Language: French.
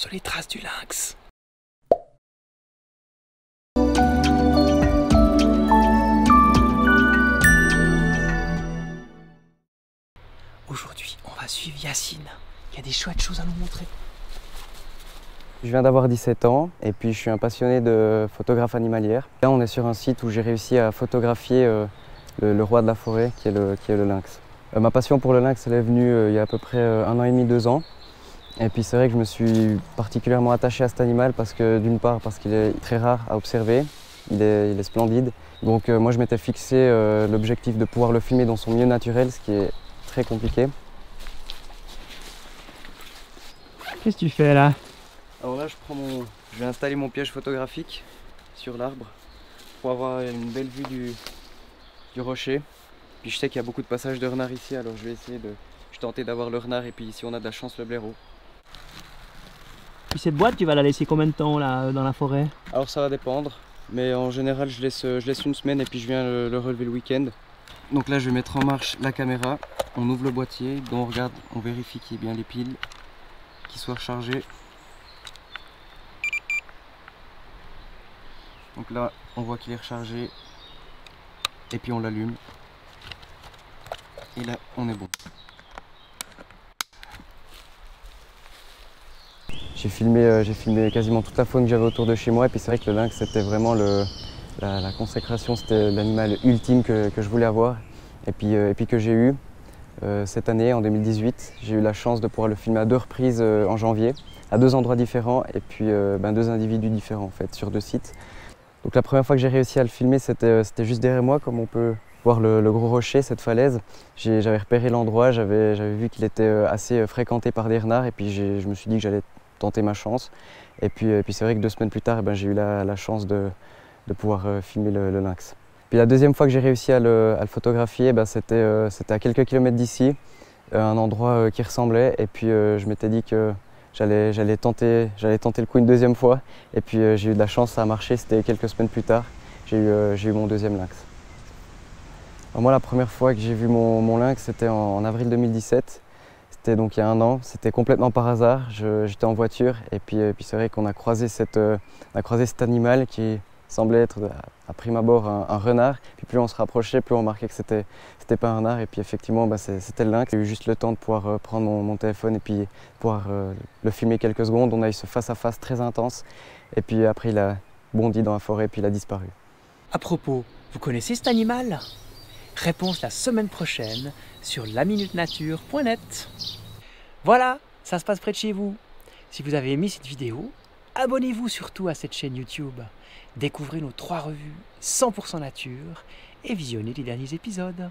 sur les traces du lynx. Aujourd'hui, on va suivre Yacine. Il y a des chouettes choses à nous montrer. Je viens d'avoir 17 ans et puis je suis un passionné de photographe animalière. Là, on est sur un site où j'ai réussi à photographier le roi de la forêt qui est le lynx. Ma passion pour le lynx, elle est venue il y a à peu près 1 an et demi, 2 ans. Et puis c'est vrai que je me suis particulièrement attaché à cet animal parce que d'une part parce qu'il est très rare à observer, il est splendide. Donc moi je m'étais fixé l'objectif de pouvoir le filmer dans son milieu naturel, ce qui est très compliqué. Qu'est-ce que tu fais là? Alors là je vais installer mon piège photographique sur l'arbre pour avoir une belle vue du rocher. Puis je sais qu'il y a beaucoup de passages de renards ici, alors je vais tenter d'avoir le renard et puis si on a de la chance le blaireau. Puis cette boîte, tu vas la laisser combien de temps là dans la forêt? Alors ça va dépendre, mais en général je laisse 1 semaine et puis je viens le relever le week-end. Donc là je vais mettre en marche la caméra, on ouvre le boîtier, donc on regarde, on vérifie qu'il y ait bien les piles, qu'ils soient rechargées. Donc là on voit qu'il est rechargé et puis on l'allume. Et là on est bon. J'ai filmé quasiment toute la faune que j'avais autour de chez moi et puis c'est vrai que le lynx c'était vraiment la consécration, c'était l'animal ultime que je voulais avoir et puis que j'ai eu cette année en 2018. J'ai eu la chance de pouvoir le filmer à 2 reprises en janvier, à 2 endroits différents et puis 2 individus différents en fait sur 2 sites. Donc la première fois que j'ai réussi à le filmer c'était juste derrière moi, comme on peut voir le gros rocher, cette falaise. J'avais repéré l'endroit, j'avais vu qu'il était assez fréquenté par des renards et puis je me suis dit que j'allais tenter ma chance. Et puis c'est vrai que 2 semaines plus tard, j'ai eu la chance de pouvoir filmer le lynx. Puis la deuxième fois que j'ai réussi à le photographier, c'était à quelques kilomètres d'ici, un endroit qui ressemblait. Et puis je m'étais dit que j'allais tenter le coup une deuxième fois. Et puis j'ai eu de la chance, ça a marché, c'était quelques semaines plus tard. J'ai eu mon 2e lynx. Alors moi, la première fois que j'ai vu mon lynx, c'était en avril 2017. C'était donc il y a 1 an, c'était complètement par hasard. J'étais en voiture et puis c'est vrai qu'on a croisé cet animal qui semblait être à prime abord un renard. Puis plus on se rapprochait, plus on remarquait que c'était pas un renard. Et puis effectivement, c'était le lynx. J'ai eu juste le temps de pouvoir prendre mon téléphone et puis pouvoir le filmer quelques secondes. On a eu ce face-à-face très intense. Et puis après, il a bondi dans la forêt et puis il a disparu. À propos, vous connaissez cet animal? Réponse la semaine prochaine sur laminutenature.net. Voilà, ça se passe près de chez vous. Si vous avez aimé cette vidéo, abonnez-vous surtout à cette chaîne YouTube. Découvrez nos 3 revues 100% nature et visionnez les derniers épisodes.